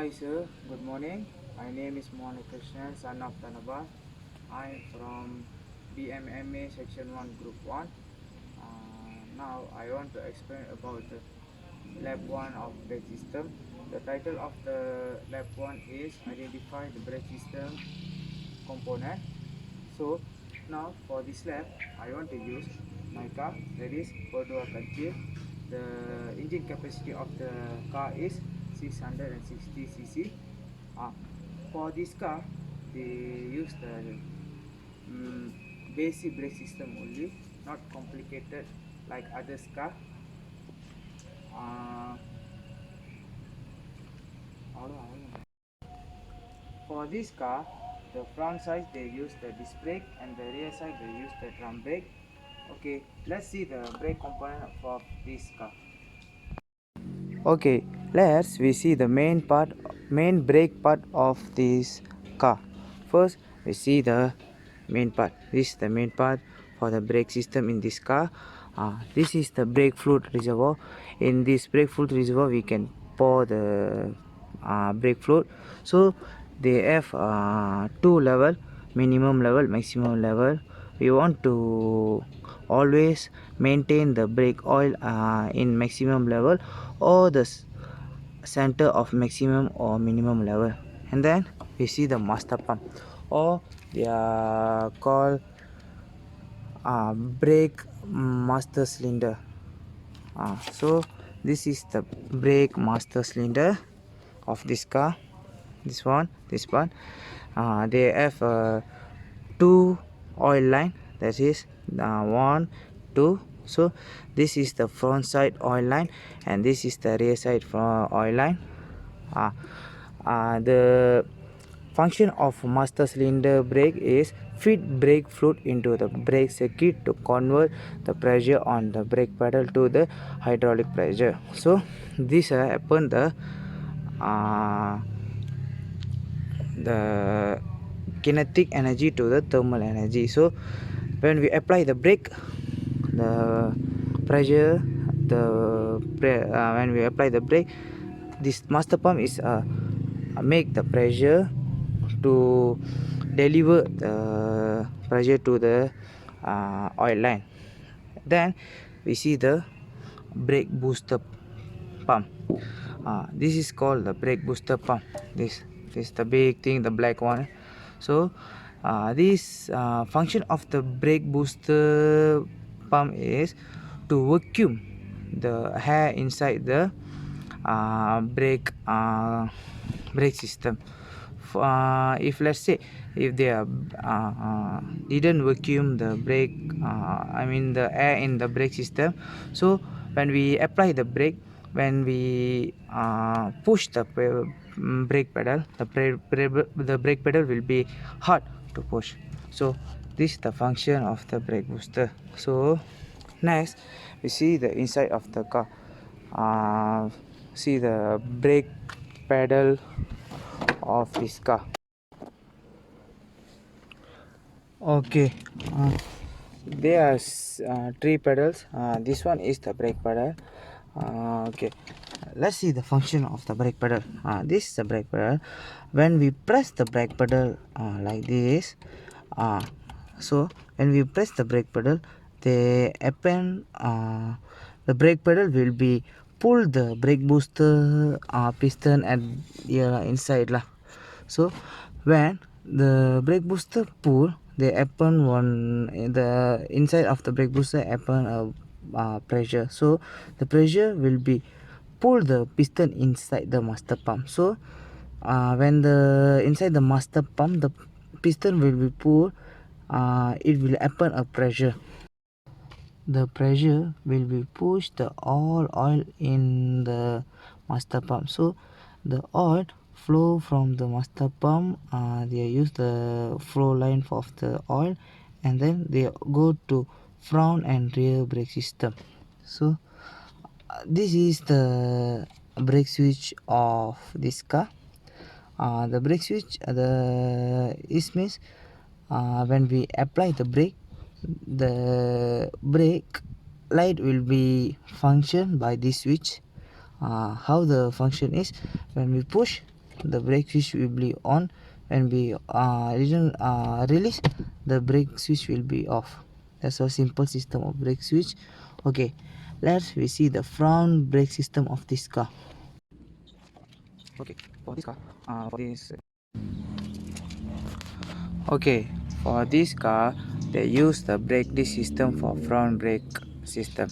Hi sir, good morning. My name is MOHANA KRISSHNAN, son of THANABAL. I am from BMMA section 1 group 1. Now I want to explain about the lab 1 of brake system. The title of the lab 1 is Identify the brake system component. So now for this lab I want to use my car, that is berdua kancil. The engine capacity of the car is 660 cc. For this car they use the basic brake system only, not complicated like others car. uh, for this car, the front side they use the disc brake and the rear side they use the drum brake. Okay, let's see the brake component for this car. Okay, let's we see the main brake part of this car. First we see the main part. This is the main part for the brake system in this car. This is the brake fluid reservoir. In this brake fluid reservoir we can pour the brake fluid. So they have two level, minimum level, maximum level. We want to always maintain the brake oil in maximum level or the center of maximum or minimum level. And then we see the master pump, or they are called brake master cylinder. So this is the brake master cylinder of this car. This one they have two oil line, that is one, two. So this is the front side oil line and this is the rear side oil line. The function of master cylinder brake is feed brake fluid into the brake circuit to convert the pressure on the brake pedal to the hydraulic pressure. So this happen the kinetic energy to the thermal energy. So when we apply the brake, the pressure when we apply the brake, this master pump is make the pressure to deliver the pressure to the oil line. Then we see the brake booster pump. This is called the brake booster pump. This is the big thing, the black one. So this function of the brake booster pump is to vacuum the air inside the brake system. If let's say if they didn't vacuum the brake, I mean the air in the brake system, so when we apply the brake, when we push the brake pedal, the brake pedal will be hard to push. So this is the function of the brake booster. So next we see the inside of the car. See the brake pedal of this car. Okay, there are three pedals. This one is the brake pedal. Okay, let's see the function of the brake pedal. This is the brake pedal. When we press the brake pedal like this, so when we press the brake pedal, the brake pedal will be pull the brake booster piston at inside lah. So when the brake booster pull, they happen one the inside of the brake booster happen pressure. So the pressure will be pull the piston inside the master pump. So when the inside the master pump, the piston will be pulled, it will happen a pressure. The pressure will be pushed the all oil in the master pump. So the oil flow from the master pump, they use the flow line of the oil and then they go to front and rear brake system. So this is the brake switch of this car. The brake switch, this means when we apply the brake, the brake light will be function by this switch. How the function is, when we push, the brake switch will be on. When we release, the brake switch will be off. That's a simple system of brake switch. Okay, let's we see the front brake system of this car. Okay, for this car, for this car, they use the brake disc system for front brake system.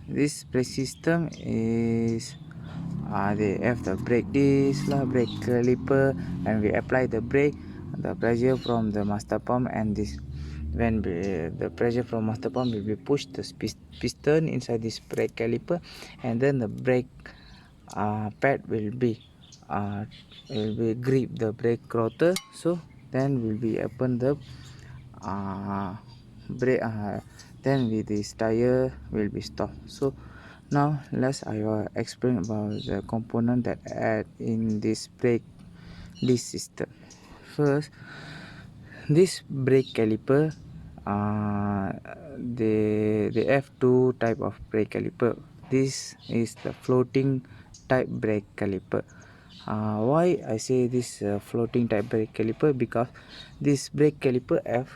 This brake system is they have the brake disc, brake caliper, and we apply the brake, the pressure from the master pump, and this when the pressure from master pump will be pushed the piston inside this brake caliper, and then the brake pad will be grip the brake rotor. So then will be open the brake, then with this tire will be stopped. So now I will explain about the component that add in this system. First, this brake caliper, they have two type of brake caliper. This is the floating type brake caliper. Why I say this floating type brake caliper? Because this brake caliper have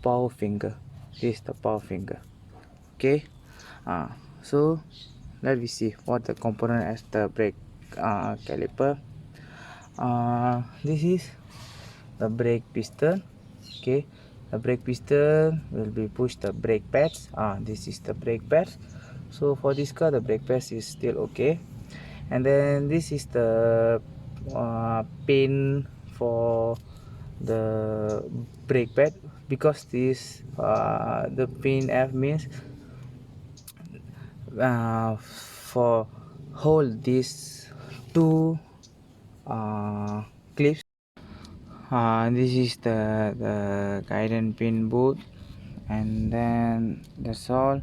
power finger. This is the power finger. Okay. So let me see what the component as the brake caliper. This is the brake piston. Okay, the brake piston will be push the brake pads. This is the brake pads. So for this car, the brake pads is still okay. And then this is the pin for the brake pad, because this the pin F means for hold these two clips. This is the guidance pin boot, and then that's all.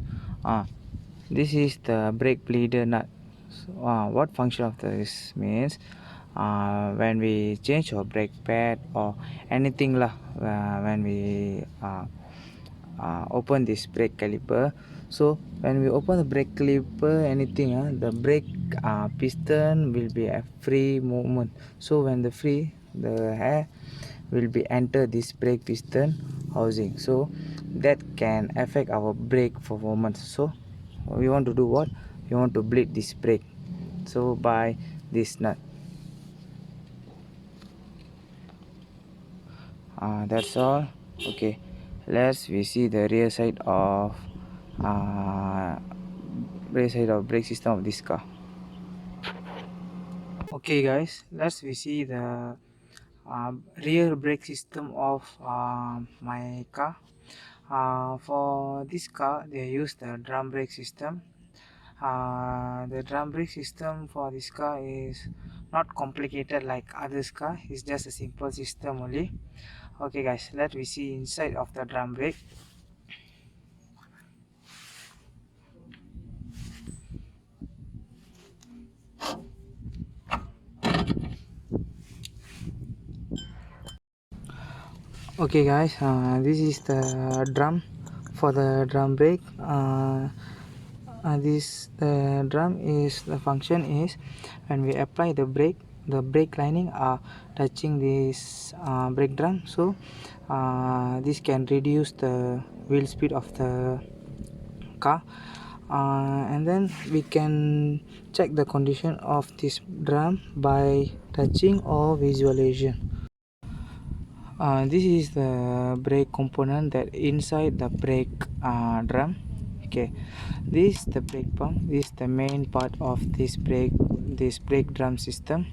This is the brake bleeder nut. So, what function of this means, when we change our brake pad or anything lah, when we open this brake caliper. So when we open the brake caliper, anything, the brake piston will be a free movement. So when the air will be enter this brake piston housing, so that can affect our brake performance. So we want to do what? We want to bleed this brake, so by this nut. That's all. Okay, we see the rear side of brake system of this car. Okay guys, we see the rear brake system of my car. For this car, they use the drum brake system. The drum brake system for this car is not complicated like others car. It's just a simple system only. Okay guys, we see inside of the drum brake. Okay guys, this is the drum for the drum brake. This drum is the function is when we apply the brake lining are touching this brake drum. So this can reduce the wheel speed of the car, and then we can check the condition of this drum by touching or visualization. This is the brake component that inside the brake drum. Okay, this the brake pump. This is the main part of this brake drum system.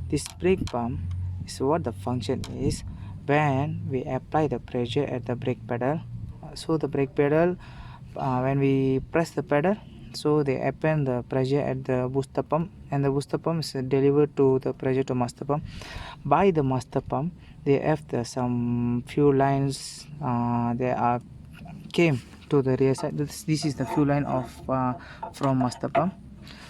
This brake pump is what the function is when we apply the pressure at the brake pedal. So the brake pedal, when we press the pedal, so they apply the pressure at the booster pump, and the booster pump is delivered to the pressure to master pump. By the master pump, they have some fuel lines. They are came to the rear side. This is the fuel line of from master pump.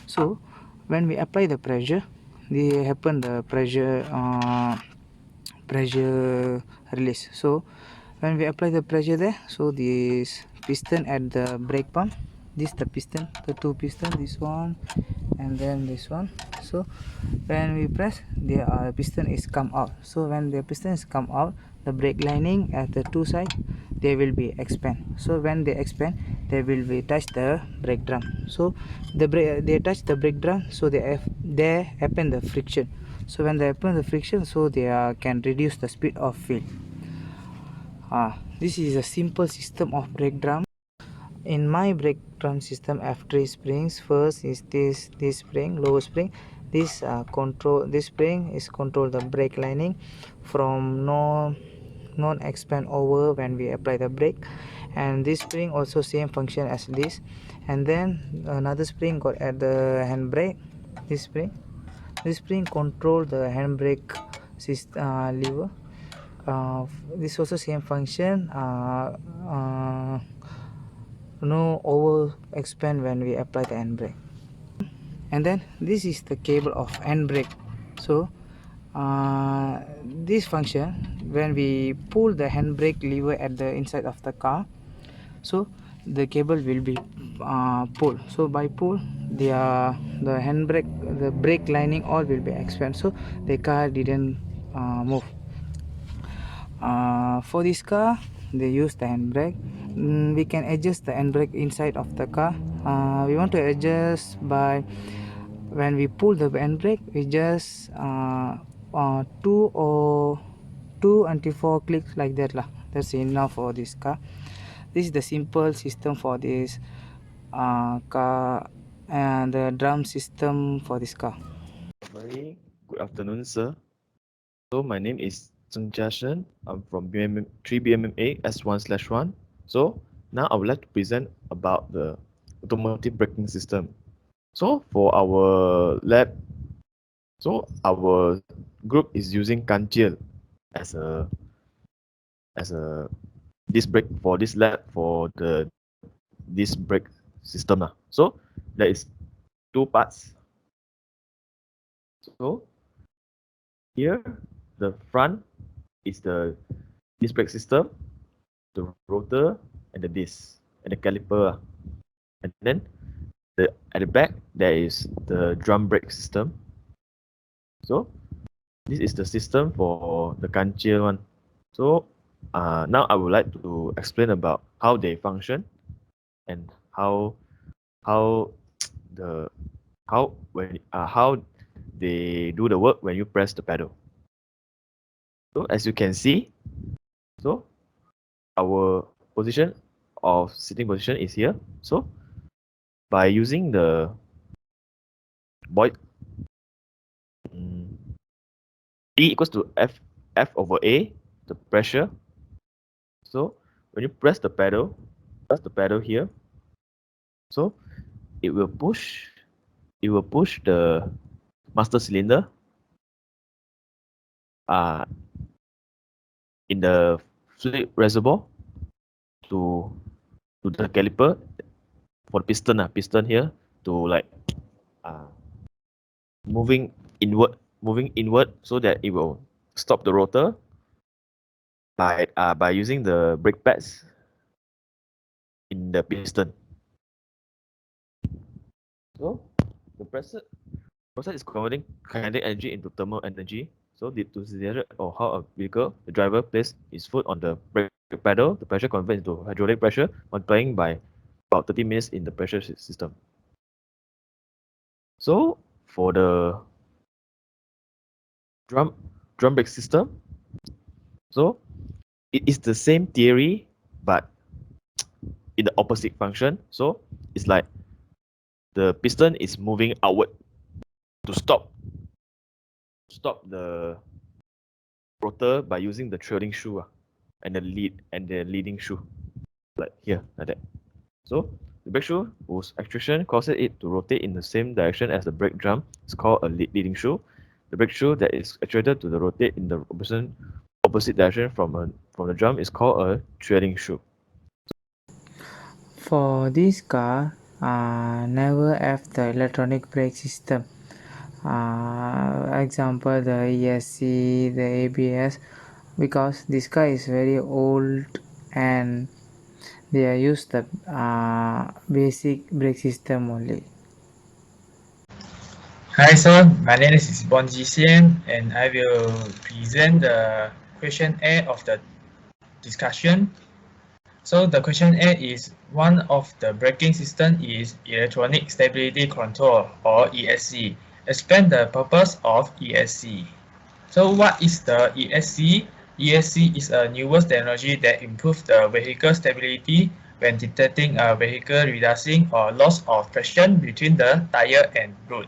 So when we apply the pressure, they happen the pressure release. So when we apply the pressure there, so this piston at the brake pump this the piston, the two piston, this one and then this one. So when we press, the piston is come out. So when the piston is come out, the brake lining at the two sides, they will be expand. So when they expand, they will be touch the brake drum. So they touch the brake drum, so they happen the friction. So when they happen the friction, so they can reduce the speed of field. This is a simple system of brake drum. In my brake drum system, F3 springs. First is this spring, lower spring. This spring is control the brake lining from non expand over when we apply the brake, and this spring also same function as this. And then another spring got at the handbrake. This spring control the handbrake lever. This also same function. No over expand when we apply the handbrake. And then this is the cable of handbrake. So this function, when we pull the handbrake lever at the inside of the car, so the cable will be pulled. So by pull, the handbrake, the brake lining all will be expand, so the car didn't move. For this car, they use the handbrake. We can adjust the handbrake inside of the car. We want to adjust by, when we pull the handbrake, we just two until four clicks like that lah. That's enough for this car. This is the simple system for this car, and the drum system for this car. Very good afternoon, sir. So my name is Shen. I'm from 3 BMMA S1/1. So now I would like to present about the automotive braking system. So for our lab, so our group is using HANZZEL as a disc brake for this lab for the disc brake system lah. So there is two parts. So here the front is the disc brake system, the rotor and the disc and the caliper. And then at the back there is the drum brake system. So this is the system for the HANZZEL one. So now I would like to explain about how they function and how the how they do the work when you press the pedal. So as you can see, so our position of sitting position is here. So by using the void E equals to F over A, the pressure. So when you press the pedal here, so it will push the master cylinder in the fluid reservoir to the caliper for the piston here to like moving inward so that it will stop the rotor by using the brake pads in the piston. So the process is converting kinetic energy into thermal energy. So to demonstrate or how a vehicle, the driver places his foot on the brake pedal, the pressure converts into hydraulic pressure, multiplying by about 30 minutes in the pressure system. So for the drum brake system, so it is the same theory but in the opposite function. So it's like the piston is moving outward to stop the rotor by using the trailing shoe and the leading shoe, like here, like that. So the brake shoe whose actuation causes it to rotate in the same direction as the brake drum is called a leading shoe. The brake shoe that is actuated to the rotate in the opposite direction from the drum is called a trailing shoe. For this car, never have the electronic brake system. Example, the ESC, the ABS, because this car is very old and They are used the basic brake system only. Hi, son. My name is XIAN, and I will present the question A of the discussion. So the question A is one of the braking system is electronic stability control or ESC. Explain the purpose of ESC. So what is the ESC? ESC is a newest technology that improves the vehicle stability when detecting a vehicle reducing or loss of traction between the tire and road.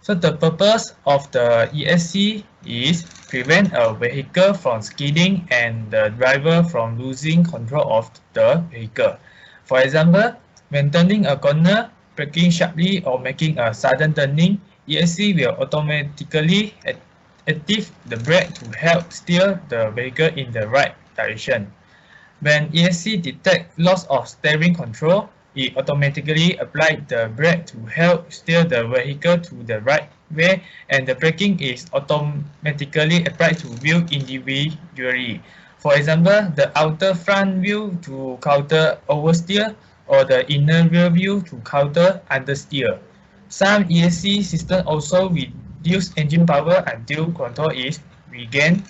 So the purpose of the ESC is prevent a vehicle from skidding and the driver from losing control of the vehicle. For example, when turning a corner, braking sharply or making a sudden turning, ESC will automatically activate the brake to help steer the vehicle in the right direction. When ESC detects loss of steering control, it automatically applies the brake to help steer the vehicle to the right way, and the braking is automatically applied to wheel individually. For example, the outer front wheel to counter oversteer or the inner rear wheel to counter understeer. Some ESC systems also reduce engine power until control is regained,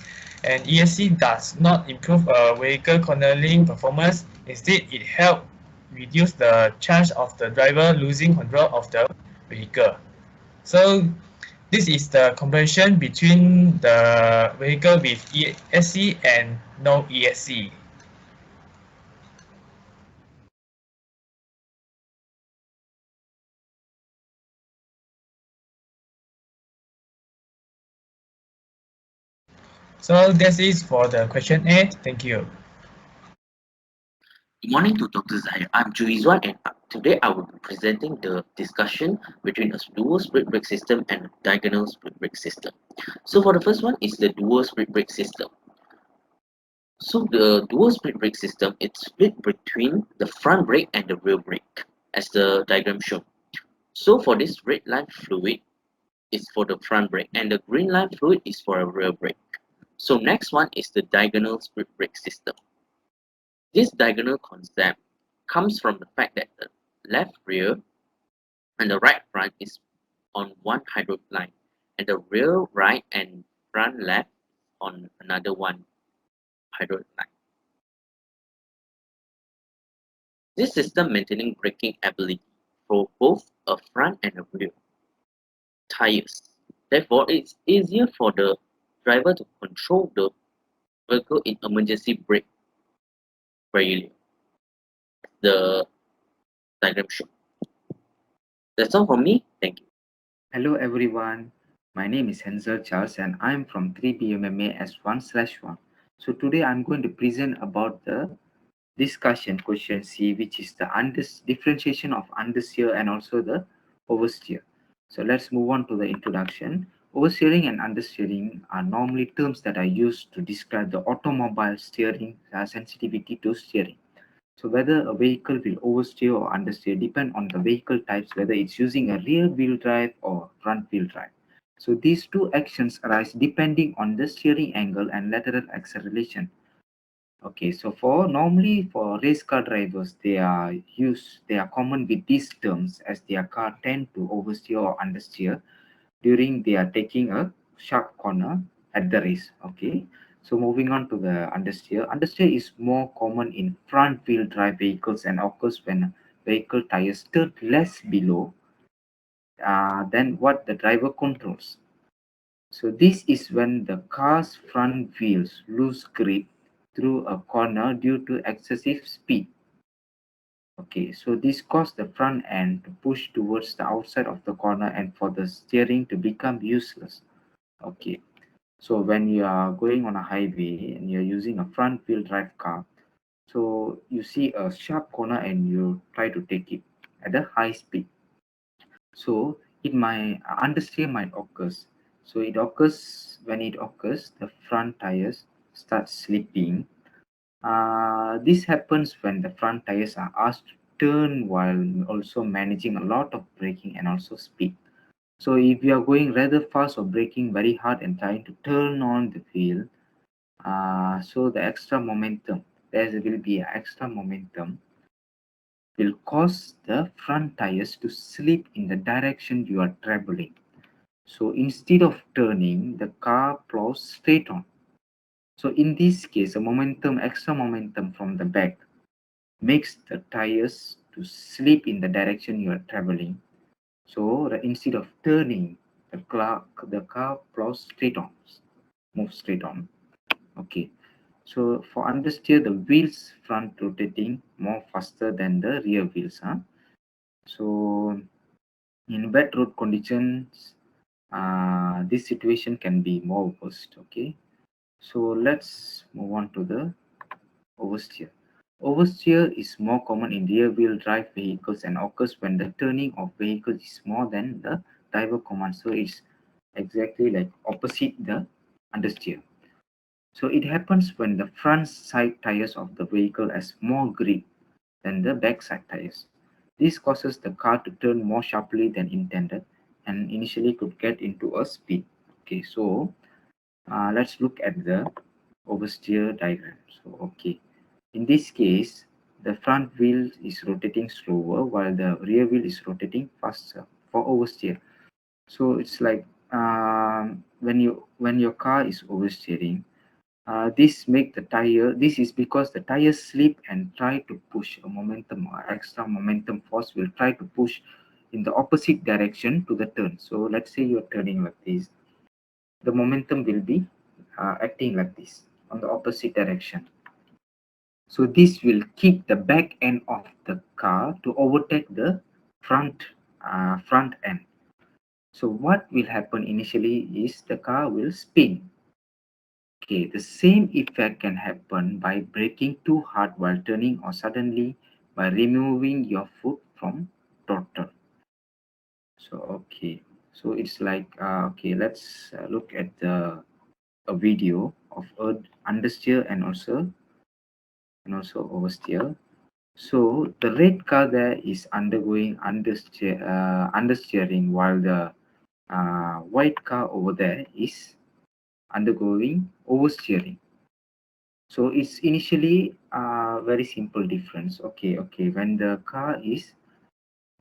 and ESC does not improve a vehicle cornering performance. Instead, it helps reduce the chance of the driver losing control of the vehicle. So this is the comparison between the vehicle with ESC and no ESC. So this is for the question A. Thank you. Good morning to Dr. Zahir. I'm ZHUAN and today I will be presenting the discussion between a dual split brake system and a diagonal split brake system. So for the first one is the dual split brake system. So the dual split brake system, it's split between the front brake and the rear brake as the diagram shown. So for this red line fluid is for the front brake and the green line fluid is for a rear brake. So next one is the diagonal split brake system. This diagonal concept comes from the fact that the left rear and the right front is on one hydraulic line and the rear right and front left on another one hydraulic line. This system maintaining braking ability for both a front and a rear tires. Therefore, it's easier for the driver to control the vehicle in emergency brake failure. The diagram shown. That's all from me. Thank you. Hello everyone, my name is HANZZEL Charles and I'm from 3BMMA S1/1. So today I'm going to present about the discussion question C, which is the differentiation of understeer and also the oversteer. So let's move on to the introduction. Oversteering and understeering are normally terms that are used to describe the automobile steering sensitivity to steering. So whether a vehicle will oversteer or understeer depend on the vehicle types, whether it's using a rear wheel drive or front wheel drive. So these two actions arise depending on the steering angle and lateral acceleration. Okay, so for normally for race car drivers, they are common with these terms as their car tend to oversteer or understeer during they are taking a sharp corner at the race. Okay, so moving on to the understeer. Understeer is more common in front wheel drive vehicles and occurs when vehicle tires tilt less below than what the driver controls. So this is when the car's front wheels lose grip through a corner due to excessive speed. Okay, so this causes the front end to push towards the outside of the corner and for the steering to become useless. Okay, so when you are going on a highway and you're using a front wheel drive car, so you see a sharp corner and you try to take it at a high speed. So it might understeer might occurs. So it occurs when it occurs, the front tires start slipping. This happens when the front tires are asked to turn while also managing a lot of braking and also speed. So if you are going rather fast or braking very hard and trying to turn on the wheel, so the extra momentum there will be extra momentum will cause the front tires to slip in the direction you are traveling. So instead of turning, the car plows straight on. So in this case, a momentum, extra momentum from the back makes the tires to slip in the direction you are traveling. So instead of turning, the car plows straight on, moves straight on. Okay. So for understeer, the wheels front rotating more faster than the rear wheels. So in wet road conditions, this situation can be more worst. Okay. So let's move on to the oversteer. Oversteer is more common in rear-wheel drive vehicles and occurs when the turning of vehicles is more than the driver commands. So it's exactly like opposite the understeer. So it happens when the front side tires of the vehicle has more grip than the back side tires. This causes the car to turn more sharply than intended and initially could get into a speed. Okay, so let's look at the oversteer diagram. So, okay, in this case, the front wheel is rotating slower while the rear wheel is rotating faster for oversteer. So it's like when your car is oversteering, this is because the tires slip and try to push a momentum or extra momentum force will try to push in the opposite direction to the turn. So let's say you're turning like this, the momentum will be acting like this on the opposite direction. So this will keep the back end of the car to overtake the front end. So what will happen initially is the car will spin. Okay, the same effect can happen by braking too hard while turning or suddenly by removing your foot from throttle. So okay, so it's like okay, let's look at a video of understeer and also oversteer. So the red car there is undergoing understeering while the white car over there is undergoing oversteering. So it's initially a very simple difference. Okay. When the car is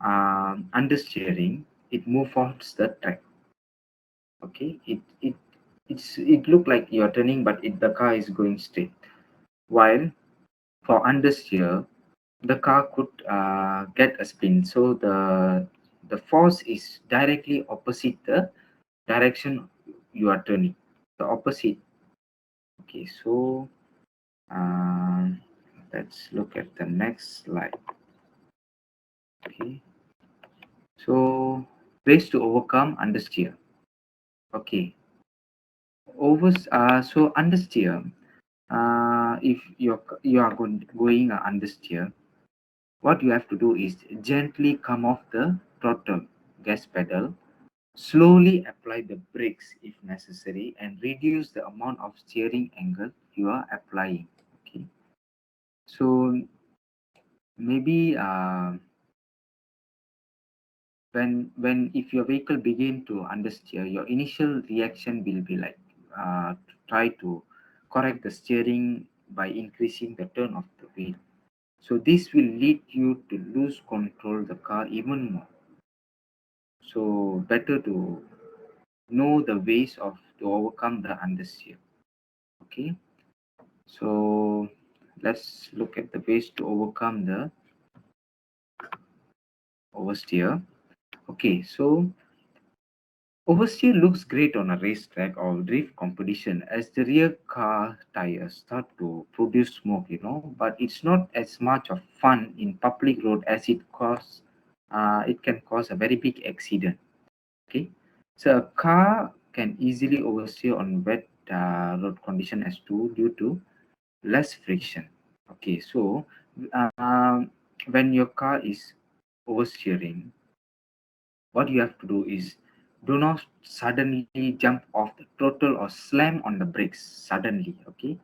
understeering, it moves off the track. Okay, it look like you're turning, but the car is going straight. While for understeer, the car could get a spin. So the force is directly opposite the direction you are turning. The opposite. Okay, so let's look at the next slide. Okay, so ways to overcome understeer. Okay, so understeer. If you are going understeer, what you have to do is gently come off the throttle gas pedal, slowly apply the brakes if necessary, and reduce the amount of steering angle you are applying. Okay, so maybe when if your vehicle begin to understeer, your initial reaction will be like to try to correct the steering by increasing the turn of the wheel. So this will lead you to lose control the car even more. So better to know the ways of to overcome the understeer. Okay, so let's look at the ways to overcome the oversteer. Okay, so oversteer looks great on a racetrack or drift competition as the rear car tires start to produce smoke, but it's not as much of fun in public road as it can cause a very big accident. Okay, so a car can easily oversteer on wet road condition as too due to less friction. Okay, so um, when your car is oversteering, what you have to do is do not suddenly jump off the throttle or slam on the brakes suddenly. Okay,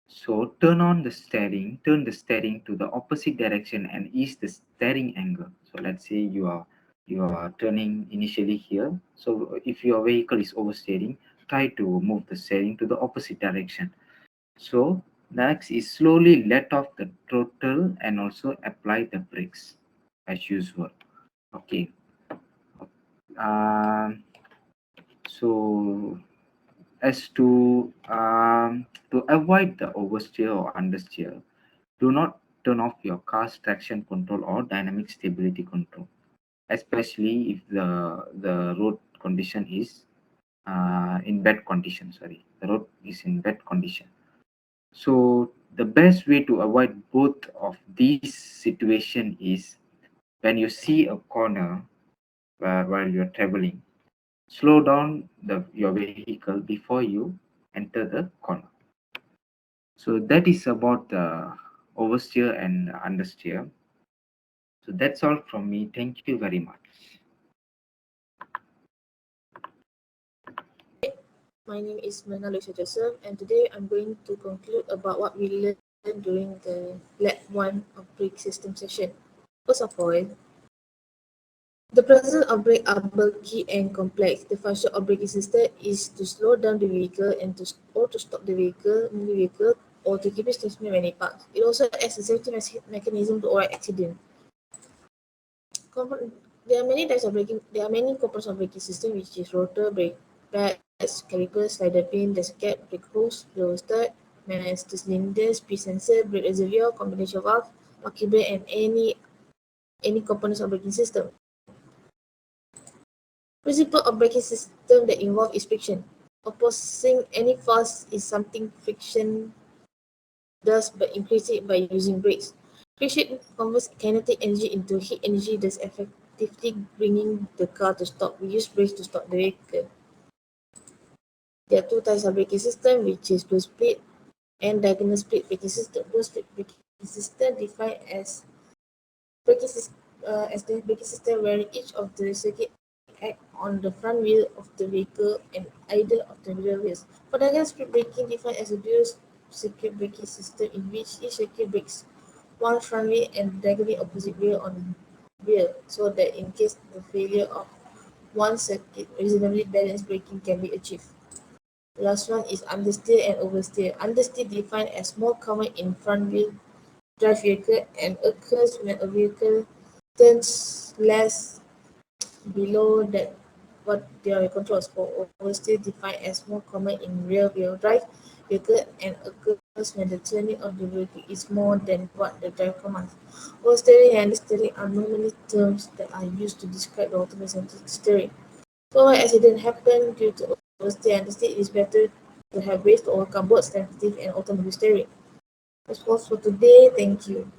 so turn the steering to the opposite direction and ease the steering angle. So let's say you are turning initially here. So if your vehicle is oversteering, try to move the steering to the opposite direction. So Next is slowly let off the throttle and also apply the brakes as usual. Okay. Um, so as to avoid the oversteer or understeer, do not turn off your car's traction control or dynamic stability control, especially if the road condition is in bad condition. Sorry, the road is in bad condition. So the best way to avoid both of these situation is when you see a corner while you're traveling, slow down your vehicle before you enter the corner. So that is about the oversteer and understeer. So that's all from me. Thank you very much. My name is MELINA Joseph, and today I'm going to conclude about what we learned during the Lab 1 of brake system session. First of all, the process of brake are bulky and complex. The function of braking system is to slow down the vehicle and to stop the vehicle, or to keep it stationary when it parks. It also acts as a safety mechanism to avoid accident. There are many types of braking. There are many components of braking system, which is rotor, brake pads, calipers, slider pin, dashcam, brake hose, blower stud, master cylinder, speed sensor, brake reservoir, combination valve, marking brake, and any components of braking system. Principle of braking system that involve is friction. Opposing any force is something friction does, but increase it by using brakes. Friction converts kinetic energy into heat energy, thus effectively bringing the car to stop. We use brakes to stop the vehicle. There are two types of braking system, which is closed split and diagonal split braking system. Closed split braking system defined as the braking system where each of the circuit act on the front wheel of the vehicle and either of the rear wheels. For diagonal split braking, defined as a dual circuit braking system in which each circuit brakes one front wheel and diagonally opposite wheel on rear, so that in case the failure of one circuit, reasonably balanced braking can be achieved. The last one is understeer and oversteer. Understeer defined as more common in front-wheel drive vehicle and occurs when a vehicle turns less below that what their controls. For oversteer defined as more common in rear-wheel drive vehicle and occurs when the turning of the vehicle is more than what the driver commands. Oversteering and understeering are normally terms that are used to describe the automatic steering. So when accident happen due to oversteer and understeer, it is better to have ways to overcome both sensitive and automatic steering. That's all for today. Thank you.